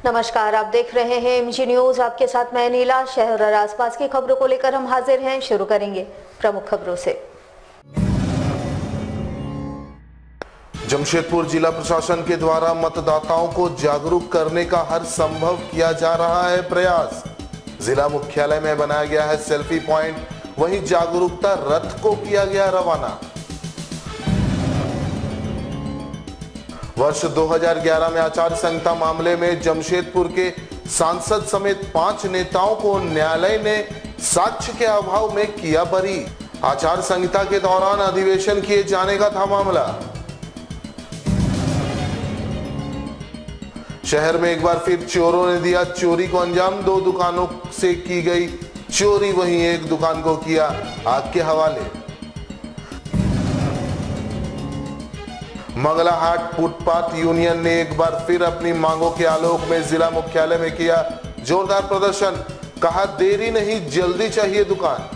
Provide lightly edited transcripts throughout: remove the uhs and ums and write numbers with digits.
नमस्कार, आप देख रहे हैं एमजी न्यूज। आपके साथ मैं नीला। शहर और आसपास की खबरों को लेकर हम हाजिर हैं। शुरू करेंगे प्रमुख खबरों से। जमशेदपुर जिला प्रशासन के द्वारा मतदाताओं को जागरूक करने का हर संभव किया जा रहा है प्रयास। जिला मुख्यालय में बनाया गया है सेल्फी पॉइंट, वहीं जागरूकता रथ को किया गया रवाना। वर्ष 2011 में आचार संहिता मामले में जमशेदपुर के सांसद समेत 5 नेताओं को न्यायालय ने साक्ष्य के अभाव में किया बरी। आचार संहिता के दौरान अधिवेशन किए जाने का था मामला। शहर में एक बार फिर चोरों ने दिया चोरी को अंजाम। 2 दुकानों से की गई चोरी, वहीं एक दुकान को किया आग के हवाले। मंगलाहाट फुटपाथ यूनियन ने एक बार फिर अपनी मांगों के आलोक में जिला मुख्यालय में किया जोरदार प्रदर्शन। कहा देरी नहीं, जल्दी चाहिए दुकान।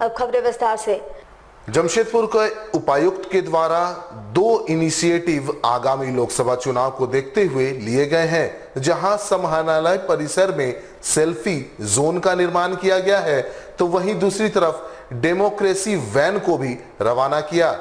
अब खबरें विस्तार से। जमशेदपुर के उपायुक्त के द्वारा 2 इनिशिएटिव आगामी लोकसभा चुनाव को देखते हुए लिए गए हैं, जहां समाहरणालय परिसर में सेल्फी जोन का निर्माण किया गया है, तो वहीं दूसरी तरफ डेमोक्रेसी वैन को भी रवाना किया।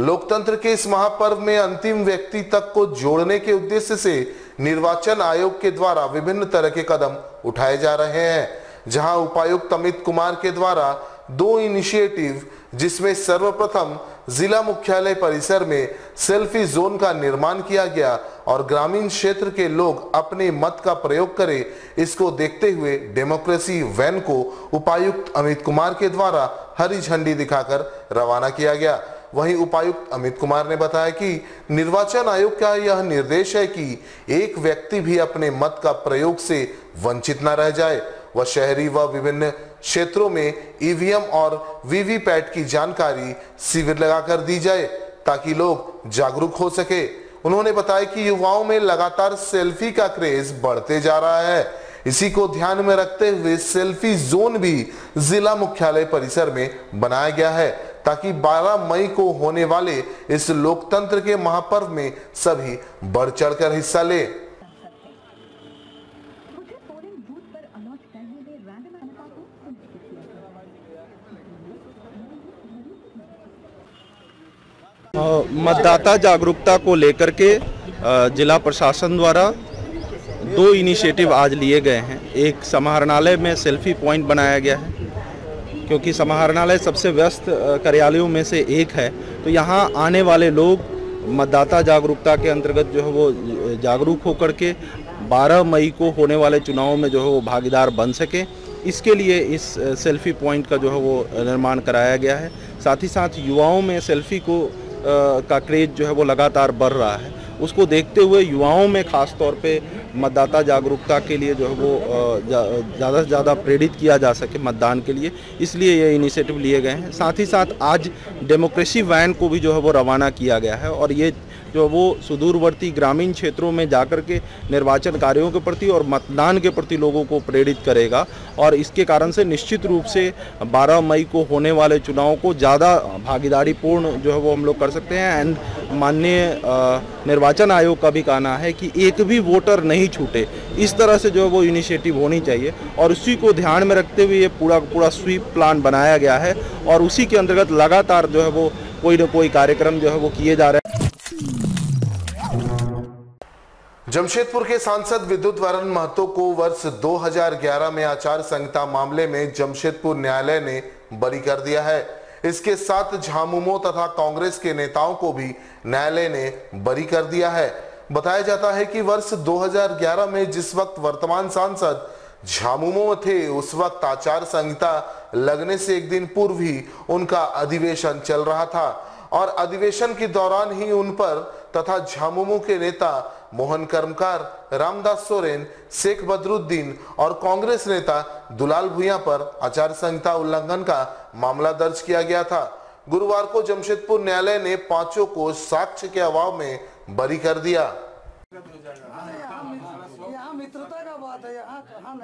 लोकतंत्र के इस महापर्व में अंतिम व्यक्ति तक को जोड़ने के उद्देश्य से निर्वाचन आयोग के द्वारा विभिन्न तरह के कदम उठाए जा रहे हैं, जहां उपायुक्त अमित कुमार के द्वारा 2 इनिशिएटिव, जिसमें सर्वप्रथम जिला मुख्यालय परिसर में सेल्फी जोन का निर्माण किया गया और ग्रामीण क्षेत्र के लोग अपने मत का प्रयोग करें, इसको देखते हुए डेमोक्रेसी वैन को उपायुक्त अमित कुमार के द्वारा हरी झंडी दिखाकर रवाना किया गया। वहीं उपायुक्त अमित कुमार ने बताया कि निर्वाचन आयोग का यह निर्देश है कि एक व्यक्ति भी अपने मत का प्रयोग से वंचित न रह जाए। वह शहरी व विभिन्न क्षेत्रों में ईवीएम और वीवीपैट की जानकारी शिविर लगाकर दी जाए, ताकि लोग जागरूक हो सके। उन्होंने बताया कि युवाओं में लगातार सेल्फी का क्रेज बढ़ते जा रहा है। इसी को ध्यान में रखते हुए सेल्फी जोन भी जिला मुख्यालय परिसर में बनाया गया है, ताकि 12 मई को होने वाले इस लोकतंत्र के महापर्व में सभी बढ़ चढ़कर हिस्सा ले। मतदाता जागरूकता को लेकर के जिला प्रशासन द्वारा 2 इनिशिएटिव आज लिए गए हैं। एक समाहरणालय में सेल्फी पॉइंट बनाया गया है, क्योंकि समाहरणालय सबसे व्यस्त कार्यालयों में से एक है, तो यहाँ आने वाले लोग मतदाता जागरूकता के अंतर्गत जो है वो जागरूक होकर के 12 मई को होने वाले चुनाव में जो है वो भागीदार बन सके, इसके लिए इस सेल्फी पॉइंट का जो है वो निर्माण कराया गया है। साथ ही साथ युवाओं में सेल्फी का क्रेज जो है वो लगातार बढ़ रहा है, उसको देखते हुए युवाओं में खास तौर पे मतदाता जागरूकता के लिए जो है वो ज़्यादा से ज़्यादा प्रेरित किया जा सके मतदान के लिए, इसलिए ये इनिशिएटिव लिए गए हैं। साथ ही साथ आज डेमोक्रेसी वैन को भी जो है वो रवाना किया गया है, और ये जो वो सुदूरवर्ती ग्रामीण क्षेत्रों में जाकर के निर्वाचन कार्यों के प्रति और मतदान के प्रति लोगों को प्रेरित करेगा, और इसके कारण से निश्चित रूप से 12 मई को होने वाले चुनाव को ज़्यादा भागीदारी पूर्ण जो है वो हम लोग कर सकते हैं। एंड माननीय निर्वाचन आयोग का भी कहना है कि एक भी वोटर नहीं छूटे, इस तरह से जो है वो इनिशिएटिव होनी चाहिए, और उसी को ध्यान में रखते हुए ये पूरा स्वीप प्लान बनाया गया है, और उसी के अंतर्गत लगातार जो है वो कोई न कोई कार्यक्रम जो है वो किए जा रहे हैं। जमशेदपुर के सांसद विद्युत वरण महतो को वर्ष 2011 में आचार संहिता मामले में जमशेदपुर न्यायालय ने बरी कर दिया है। इसके साथ झामुमो तथा कांग्रेस के नेताओं को भी न्यायालय ने बरी कर दिया है। बताया जाता है कि वर्ष 2011 में जिस वक्त वर्तमान सांसद झामुमो थे, उस वक्त आचार संहिता लगने से एक दिन पूर्व ही उनका अधिवेशन चल रहा था, और अधिवेशन के दौरान ही उन पर तथा झामुमो के नेता मोहन कर्मकार, रामदास सोरेन, शेख बदरुद्दीन और कांग्रेस नेता दुलाल भुइयां पर आचार संहिता उल्लंघन का मामला दर्ज किया गया था। गुरुवार को जमशेदपुर न्यायालय ने पांचों को साक्ष्य के अभाव में बरी कर दिया। यहाँ मित्रता का बात है, यहाँ कहाँ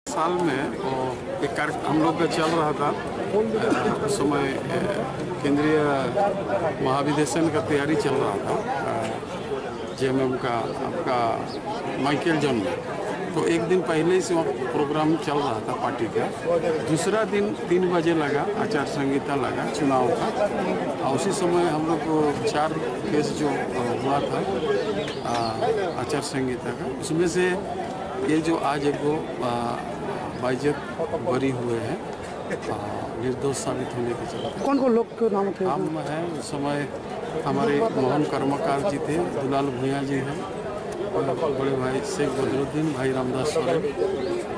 साल में एक कार्यक्रम हम लोग का चल रहा था। उस समय केंद्रीय महाविद्यालय का तैयारी चल रहा था जेएमएम का आपका माइकल जॉन में। तो एक दिन पहले से वहाँ प्रोग्राम चल रहा था पार्टी का। दूसरा दिन 3 बजे लगा आचार संहिता लगा चुनाव का। उसी समय हम लोग को 4 केस जो हुआ था आचार संहिता का, उसमें से ये जो आज एक बाइज्जत बरी हुए हैं निर्दोष साबित होने के चलते। कौन लोग के नाम थे? हम हैं उस समय हमारे मोहन कर्मकार जी थे, दुलाल भूया जी हैं, बड़े भाई शेख बदरुद्दीन, भाई रामदास सोरेन।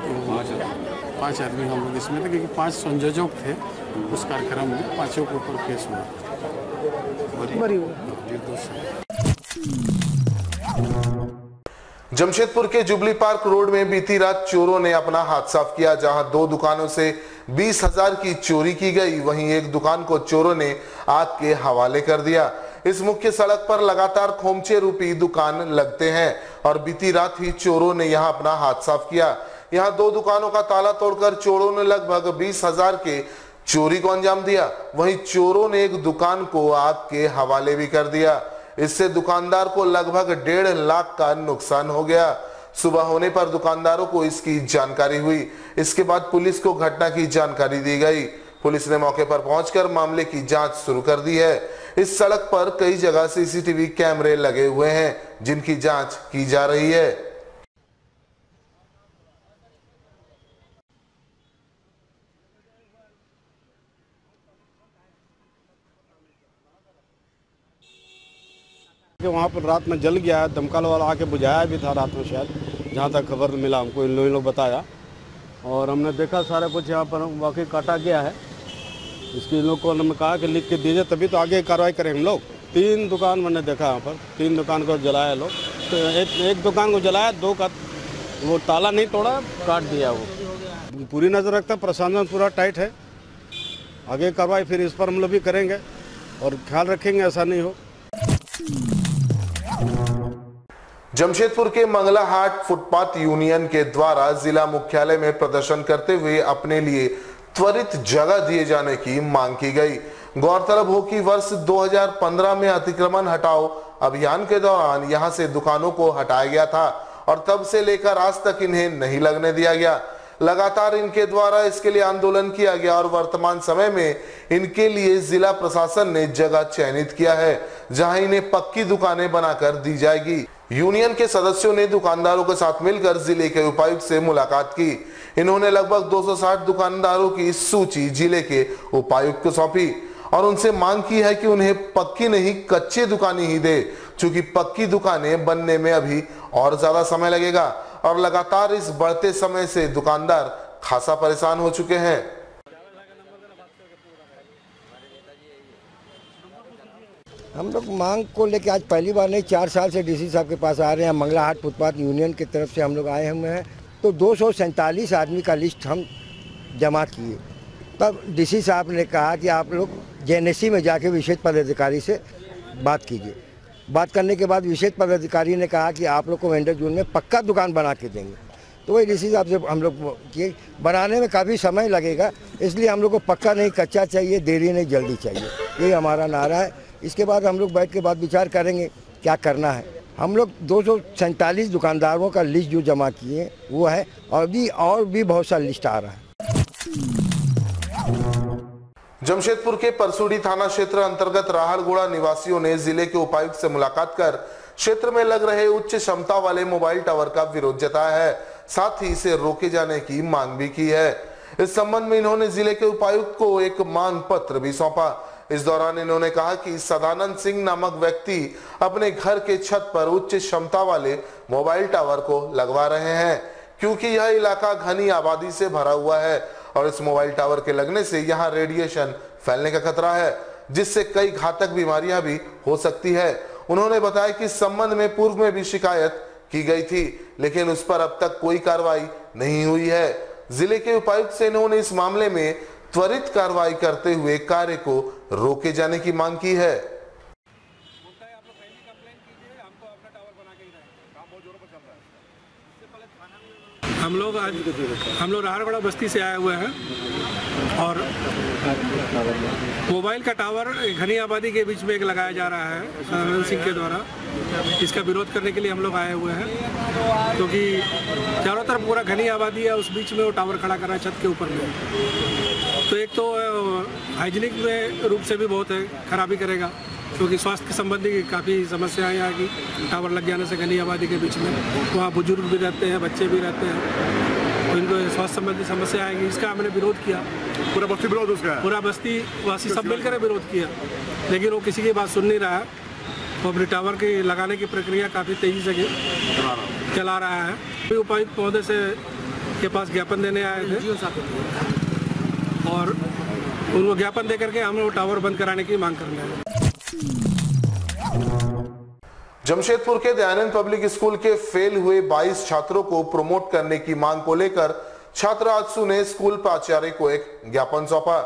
तो 5 आदमी हम लोग इसमें थे, क्योंकि 5 संयोजक थे उस कार्यक्रम में। 5 के ऊपर केस हुआ निर्दोष। जमशेदपुर के जुबली पार्क रोड में बीती रात चोरों ने अपना हाथ साफ किया, जहां 2 दुकानों से 20,000 की चोरी की गई। वहीं एक दुकान को चोरों ने आग के हवाले कर दिया। इस मुख्य सड़क पर लगातार खोमचे रूपी दुकान लगते हैं और बीती रात ही चोरों ने यहां अपना हाथ साफ किया। यहां 2 दुकानों का ताला तोड़कर चोरों ने लगभग 20,000 के चोरी को अंजाम दिया। वहीं चोरों ने एक दुकान को आग के हवाले भी कर दिया। इससे दुकानदार को लगभग 1.5 लाख का नुकसान हो गया। सुबह होने पर दुकानदारों को इसकी जानकारी हुई। इसके बाद पुलिस को घटना की जानकारी दी गई। पुलिस ने मौके पर पहुंचकर मामले की जांच शुरू कर दी है। इस सड़क पर कई जगह सीसीटीवी कैमरे लगे हुए हैं, जिनकी जांच की जा रही है। वहाँ पर रात में जल गया है, दमकल वाला आके बुझाया भी था रात में शायद, जहाँ तक खबर मिला हमको, इन लोग बताया। और हमने देखा सारा कुछ यहाँ पर वाकई काटा गया है। इसकी लोग को हमने कहा कि लिख के दीजिए, तभी तो आगे कार्रवाई करें हम लोग। 3 दुकान मैंने देखा यहाँ पर, 3 दुकान को जलाया लोग। तो एक दुकान को जलाया, 2 का वो ताला नहीं तोड़ा, काट दिया। वो पूरी नज़र रखता, प्रशासन पूरा टाइट है। आगे कार्रवाई फिर इस पर हम लोग भी करेंगे और ख्याल रखेंगे ऐसा नहीं हो। जमशेदपुर के मंगलाहाट फुटपाथ यूनियन के द्वारा जिला मुख्यालय में प्रदर्शन करते हुए अपने लिए त्वरित जगह दिए जाने की मांग की गई। गौरतलब हो कि वर्ष 2015 में अतिक्रमण हटाओ अभियान के दौरान यहां से दुकानों को हटाया गया था और तब से लेकर आज तक इन्हें नहीं लगने दिया गया। लगातार इनके द्वारा इसके लिए आंदोलन किया गया और वर्तमान समय में इनके लिए जिला प्रशासन ने जगह चयनित किया है, जहां इन्हें पक्की दुकानें बनाकर दी जाएगी। यूनियन के सदस्यों ने दुकानदारों के साथ मिलकर जिले के उपायुक्त से मुलाकात की। इन्होंने लगभग 260 दुकानदारों की सूची जिले के उपायुक्त को सौंपी और उनसे मांग की है कि उन्हें पक्की नहीं कच्ची दुकानें ही दे, क्योंकि पक्की दुकानें बनने में अभी और ज्यादा समय लगेगा और लगातार इस बढ़ते समय से दुकानदार खासा परेशान हो चुके हैं। हम लोग मांग को लेकर आज पहली बार नहीं, 4 साल से डीसी साहब के पास आ रहे हैं। मंगलाहाट फुटपाथ यूनियन की तरफ से हम लोग आए हुए हैं। तो 247 आदमी का लिस्ट हम जमा किए। तब डीसी साहब ने कहा कि आप लोग जेएनएससी में जाके विशेष पदाधिकारी से बात कीजिए। बात करने के बाद विशेष पदाधिकारी ने कहा कि आप लोग को वेंडर जोन में पक्का दुकान बना के देंगे। तो वही डीसी साहब से हम लोग किए। बनाने में काफ़ी समय लगेगा, इसलिए हम लोग को पक्का नहीं कच्चा चाहिए, देरी नहीं जल्दी चाहिए, यही हमारा नारा है। इसके बाद हम लोग बैठ के बाद विचार करेंगे क्या करना है। हम लोग 247 दुकानदारों का लिस्ट जो जमा किए वो है, और भी बहुत सा लिस्ट आ रहा है। जमशेदपुर के परसुड़ी थाना क्षेत्र अंतर्गत राहड़गोड़ा निवासियों ने जिले के उपायुक्त से मुलाकात कर क्षेत्र में लग रहे उच्च क्षमता वाले मोबाइल टावर का विरोध जताया है, साथ ही इसे रोके जाने की मांग भी की है। इस संबंध में इन्होंने जिले के उपायुक्त को एक मांग पत्र भी सौंपा। इस दौरान इन्होंने कहा कि सदानंद सिंह नामक व्यक्ति अपने घर के छत पर उच्च क्षमता वाले मोबाइल टावर को लगवा रहे हैं, क्योंकि यह इलाका घनी आबादी से भरा हुआ है और इस मोबाइल टावर के लगने से यहाँ रेडिएशन फैलने का खतरा है, जिससे कई घातक बीमारियां भी हो सकती है। उन्होंने बताया कि इस संबंध में पूर्व में भी शिकायत की गई थी, लेकिन उस पर अब तक कोई कार्रवाई नहीं हुई है। जिले के उपायुक्त से इन्होंने इस मामले में त्वरित कार्रवाई करते हुए कार्य को रोके जाने की मांग की है। हम लोग राहरगढ़ बस्ती से आए हुए हैं और मोबाइल का टावर घनी आबादी के बीच में एक लगाया जा रहा है सदानंद सिंह के द्वारा। इसका विरोध करने के लिए हम लोग आए हुए हैं, क्योंकि चारों तरफ पूरा घनी आबादी है, उस बीच में वो टावर खड़ा कर रहा है छत के ऊपर में। तो एक तो हाइजीनिक में रूप से भी बहुत खराबी करेगा, क्योंकि स्वास्थ्य संबंधी काफ़ी समस्याएं आएगी टावर लग जाने से घनी आबादी के बीच में। वहाँ बुजुर्ग भी रहते हैं, बच्चे भी रहते हैं, तो इनको स्वास्थ्य संबंधी समस्या आएगी। इसका हमने विरोध किया, पूरा बस्ती विरोध उसका है। पूरा बस्ती वासी सब मिलकर विरोध किया, लेकिन वो किसी की बात सुन नहीं रहा है। तो अपने टावर की लगाने की प्रक्रिया काफ़ी तेज़ी से चला रहा है। अभी उपायुक्त महोदय से के पास ज्ञापन देने आए थे और उनको ज्ञापन दे करके हम लोग टावर बंद कराने की मांग कर रहे हैं। जमशेदपुर के दयानंद पब्लिक स्कूल के फेल हुए 22 छात्रों को प्रमोट करने की मांग को लेकर छात्र आजसू ने स्कूल प्राचार्य को एक ज्ञापन सौंपा।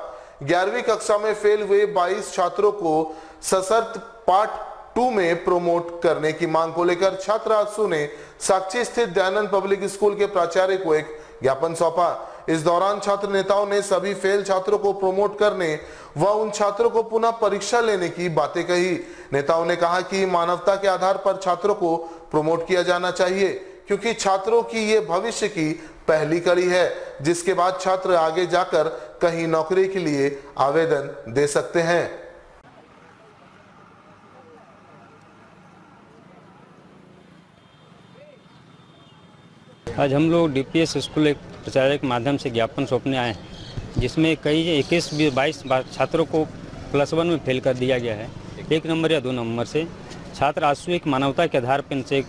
11वीं कक्षा में फेल हुए 22 छात्रों को सशर्त पार्ट 2 में प्रमोट करने की मांग को लेकर छात्र आजसू ने साक्षी स्थित दयानंद पब्लिक स्कूल के प्राचार्य को एक ज्ञापन सौंपा। इस दौरान छात्र नेताओं ने सभी फेल छात्रों को प्रमोट करने व उन छात्रों को पुनः परीक्षा लेने की बातें कही। नेताओं ने कहा कि मानवता के आधार पर छात्रों को प्रमोट किया जाना चाहिए, क्योंकि छात्रों की ये भविष्य की पहली कड़ी है, जिसके बाद छात्र आगे जाकर कहीं नौकरी के लिए आवेदन दे सकते हैं। आज हम लोग डीपीएस स्कूल एक प्राचार्य के माध्यम से ज्ञापन सौंपने आए हैं, जिसमें कई 21-22 छात्रों को +1 में फेल कर दिया गया है, 1 नंबर या 2 नंबर से। छात्र आजसू एक मानवता के आधार पर इनसे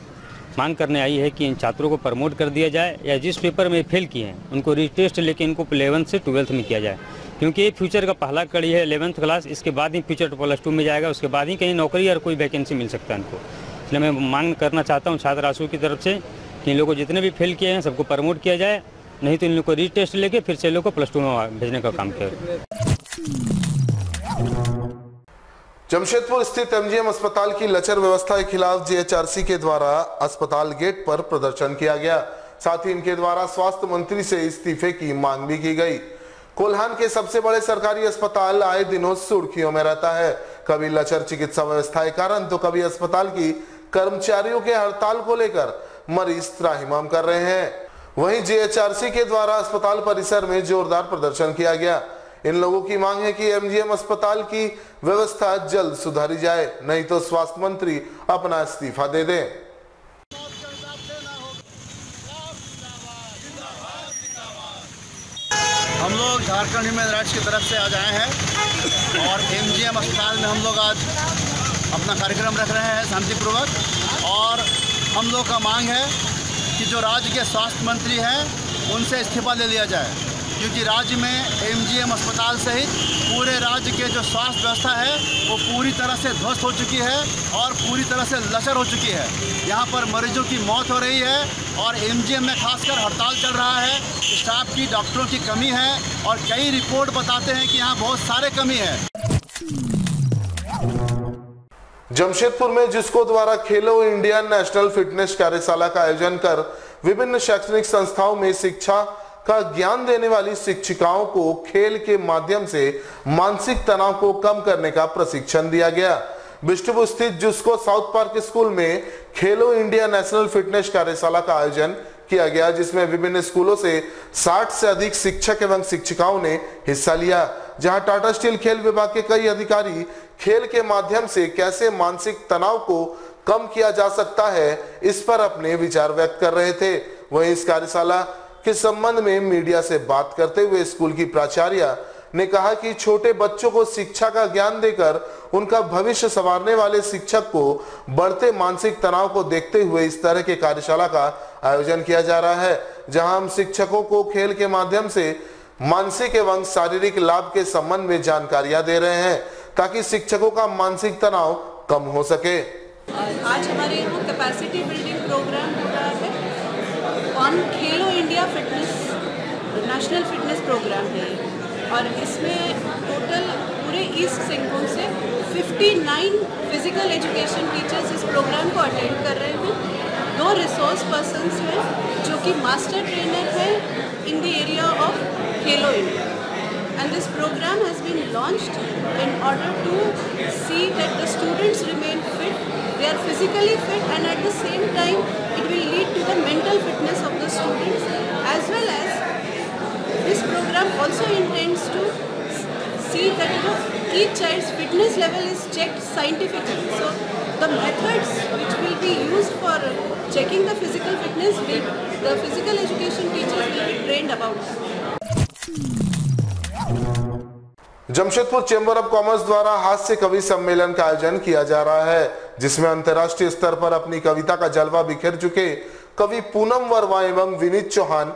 मांग करने आई है कि इन छात्रों को प्रमोट कर दिया जाए, या जिस पेपर में फेल किए हैं उनको रीटेस्ट लेके इनको 11th से 12th में किया जाए, क्योंकि ये फ्यूचर का पहला कड़ी है 11th क्लास। इसके बाद ही फ्यूचर +2 में जाएगा, उसके बाद ही कहीं नौकरी और कोई वैकेंसी मिल सकता है इनको। इसलिए मैं मांग करना चाहता हूँ छात्र आजसू की तरफ से कि इन लोगों को जितने भी फेल किए हैं सबको प्रमोट किया जाए, नहीं तो इन लोग को रीटेस्ट लेके फिर से लोग को +2 में भेजने का काम किया। जमशेदपुर स्थित एमजीएम अस्पताल की लचर व्यवस्था के खिलाफ जीएचआरसी के द्वारा अस्पताल गेट पर प्रदर्शन किया गया। साथ ही इनके द्वारा स्वास्थ्य मंत्री से इस्तीफे की मांग भी की गई। कोल्हान के सबसे बड़े सरकारी अस्पताल आए दिनों सुर्खियों में रहता है, कभी लचर चिकित्सा व्यवस्था के कारण तो कभी अस्पताल की कर्मचारियों के हड़ताल को लेकर मरीज त्राहिमाम कर रहे हैं। वहीं जीएचआरसी के द्वारा अस्पताल परिसर में जोरदार प्रदर्शन किया गया। इन लोगों की मांग है कि एमजीएम अस्पताल की व्यवस्था जल्द सुधारी जाए, नहीं तो स्वास्थ्य मंत्री अपना इस्तीफा दे दें। हम लोग झारखंड ह्यूमन राइट्स की तरफ से आज आए हैं और एमजीएम अस्पताल में हम लोग आज अपना कार्यक्रम रख रहे हैं शांतिपूर्वक। और हम लोग का मांग है कि जो राज्य के स्वास्थ्य मंत्री हैं उनसे इस्तीफा ले लिया जाए, क्योंकि राज्य में एमजीएम अस्पताल सहित पूरे राज्य के जो स्वास्थ्य व्यवस्था है वो पूरी तरह से ध्वस्त हो चुकी है और पूरी तरह से लचर हो चुकी है। यहाँ पर मरीजों की मौत हो रही है और एमजीएम में खासकर हड़ताल चल रहा है। स्टाफ की, डॉक्टरों की कमी है और कई रिपोर्ट बताते हैं कि यहाँ बहुत सारे कमी है। जमशेदपुर में जिसको द्वारा खेलो इंडिया नेशनल फिटनेस कार्यशाला का आयोजन कर विभिन्न शैक्षणिक संस्थाओं में शिक्षा का ज्ञान देने वाली शिक्षिकाओं को खेल के माध्यम से मानसिक तनाव को कम करने का प्रशिक्षण दिया गया। बिष्टुपुर स्थित जिसको साउथ पार्क स्कूल में खेलो इंडिया नेशनल फिटनेस कार्यशाला का आयोजन किया गया, जिसमें विभिन्न स्कूलों से 60 से अधिक शिक्षक एवं शिक्षिकाओं ने हिस्सा लिया। जहां टाटा स्टील खेल विभाग के कई अधिकारी खेल के माध्यम से कैसे मानसिक तनाव को कम किया जा सकता है इस पर अपने विचार व्यक्त कर रहे थे। वहीं इस कार्यशाला के संबंध में मीडिया से बात करते हुए स्कूल की प्राचार्य ने कहा कि छोटे बच्चों को शिक्षा का ज्ञान देकर उनका भविष्य संवारने वाले शिक्षक को बढ़ते मानसिक तनाव को देखते हुए इस तरह के कार्यशाला का आयोजन किया जा रहा है, जहां हम शिक्षकों को खेल के माध्यम से मानसिक एवं शारीरिक लाभ के संबंध में जानकारियां दे रहे हैं, ताकि शिक्षकों का मानसिक तनाव कम हो सके। आज हमारे यहाँ कैपेसिटी बिल्डिंग प्रोग्राम हो रहा है on Khelo India fitness national fitness program है, और इसमें टोटल पूरे ईस्ट सिंहभूम से 59 फिजिकल एजुकेशन टीचर्स इस प्रोग्राम को अटेंड कर रहे हैं। 2 रिसोर्स पर्सन्स हैं जो कि मास्टर ट्रेनर है in the area of Khelo India, and this program has been launched in order to see that the students remain fit, they are physically fit, and at the same time it will lead to the mental fitness of the students, as well as this program also intends to see that each child's fitness level is checked scientifically. So the methods which will be used for checking the physical fitness the physical education teachers will be trained about that. Jamshedpur chamber of commerce द्वारा हास्य कवि सम्मेलन का आयोजन किया जा रहा है, जिसमें अंतर्राष्ट्रीय स्तर पर अपनी कविता का जलवा बिखेर चुके कवि पूनम वर्मा एवं विनीत चौहान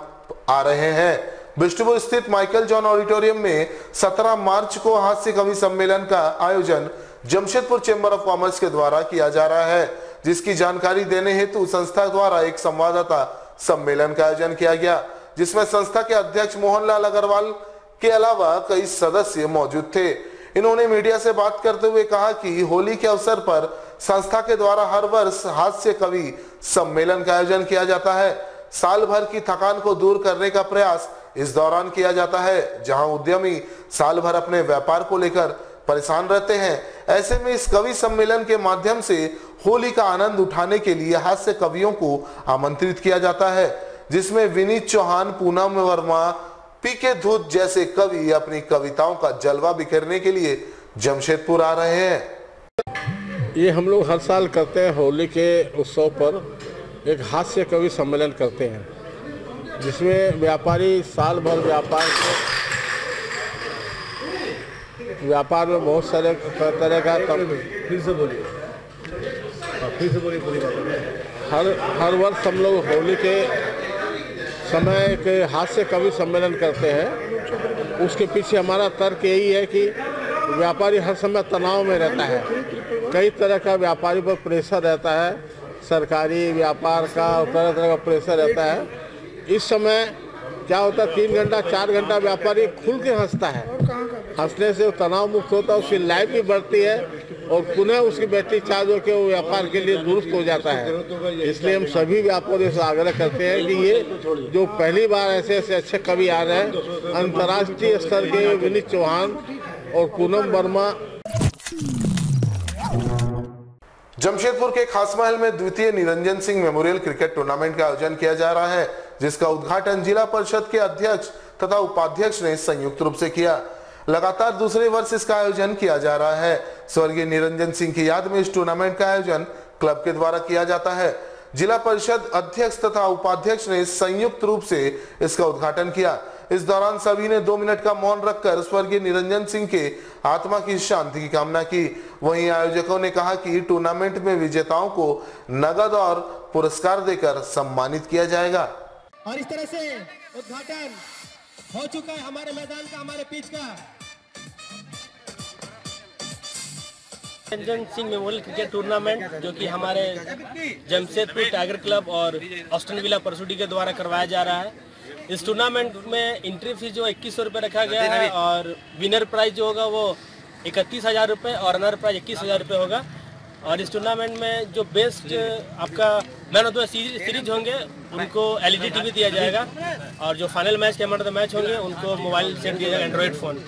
आ रहे हैं। बिष्टुपुर स्थित माइकल जॉन ऑडिटोरियम में 17 मार्च को हास्य कवि सम्मेलन का आयोजन जमशेदपुर चेंबर ऑफ कॉमर्स के द्वारा किया जा रहा है, जिसकी जानकारी देने हेतु संस्था द्वारा एक संवाददाता सम्मेलन का आयोजन किया गया, जिसमें संस्था के अध्यक्ष मोहनलाल अग्रवाल के अलावा कई सदस्य मौजूद थे। इन्होंने मीडिया से बात करते हुए कहा कि होली के अवसर पर संस्था के द्वारा हर वर्ष हास्य कवि सम्मेलन का आयोजन किया जाता है। साल भर की थकान को दूर करने का प्रयास इस दौरान किया जाता है, जहां उद्यमी साल भर अपने व्यापार को लेकर परेशान रहते हैं। ऐसे में इस कवि सम्मेलन के माध्यम से होली का आनंद उठाने के लिए हास्य कवियों को आमंत्रित किया जाता है, जिसमें विनीत चौहान, पूनम वर्मा, पीके धूत जैसे कवि अपनी कविताओं का जलवा बिखेरने के लिए जमशेदपुर आ रहे हैं। ये हम लोग हर साल करते हैं। होली के उत्सव पर एक हास्य कवि सम्मेलन करते हैं, जिसमें व्यापारी साल भर व्यापार में बहुत सारे तरह का हर वर्ष हम लोग होली के समय के हास्य कवि सम्मेलन करते हैं। उसके पीछे हमारा तर्क यही है कि व्यापारी हर समय तनाव में रहता है, कई तरह का व्यापारी पर प्रेशर रहता है, सरकारी व्यापार का तरह तरह का प्रेशर रहता है। इस समय क्या होता है, 3 घंटा 4 घंटा व्यापारी खुल के हंसता है, हंसने से तनाव मुक्त होता है, उसकी लाइफ भी बढ़ती है और पुनः उसकी बैटरी चार्ज होकर वो व्यापार के लिए दुरुस्त हो जाता है। इसलिए हम सभी व्यापारियों से आग्रह करते हैं कि ये जो पहली बार ऐसे अच्छे कवि आ रहे हैं, अंतर्राष्ट्रीय स्तर के विनीत चौहान और पूनम वर्मा। जमशेदपुर के खास महल में द्वितीय Niranjan Singh memorial cricket tournament का आयोजन किया जा रहा है, जिसका उद्घाटन जिला परिषद के अध्यक्ष तथा उपाध्यक्ष ने संयुक्त रूप से किया। लगातार दूसरे वर्ष इसका आयोजन किया जा रहा है। स्वर्गीय निरंजन सिंह की याद में इस टूर्नामेंट का आयोजन क्लब के द्वारा किया जाता है। जिला परिषद अध्यक्ष तथा उपाध्यक्ष ने संयुक्त रूप से इसका उद्घाटन किया। इस दौरान सभी ने 2 मिनट का मौन रखकर स्वर्गीय निरंजन सिंह के आत्मा की शांति की कामना की। वहीं आयोजकों ने कहा कि टूर्नामेंट में विजेताओं को नगद और पुरस्कार देकर सम्मानित किया जाएगा। और इस तरह से उद्घाटन हो चुका है हमारे मैदान का, हमारे पिच का। Niranjan Singh memorial cricket tournament जो कि हमारे जमशेदपुर टाइगर क्लब और ऑस्टन विला परसुडी के द्वारा करवाया जा रहा है। इस टूर्नामेंट में एंट्री फीस जो 2100 रुपये रखा गया है और विनर प्राइज जो होगा वो 31,000 रुपये और रनर प्राइज 21,000 रुपये होगा। और इस टूर्नामेंट में जो बेस्ट आपका मैन ऑफ द सीरीज होंगे उनको LED TV दिया जाएगा और जो फाइनल मैच के मैन ऑफ द मैच होंगे उनको मोबाइल सेट दिया जाएगा, एंड्रॉइड फ़ोन।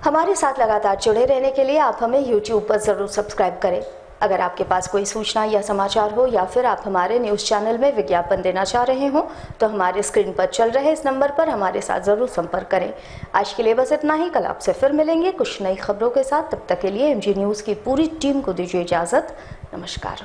हमारे साथ लगातार जुड़े रहने के लिए आप हमें YouTube पर ज़रूर सब्सक्राइब करें। अगर आपके पास कोई सूचना या समाचार हो या फिर आप हमारे न्यूज़ चैनल में विज्ञापन देना चाह रहे हो तो हमारे स्क्रीन पर चल रहे इस नंबर पर हमारे साथ ज़रूर संपर्क करें। आज के लिए बस इतना ही। कल आपसे फिर मिलेंगे कुछ नई खबरों के साथ। तब तक के लिए MG न्यूज़ की पूरी टीम को दीजिए इजाज़त। नमस्कार।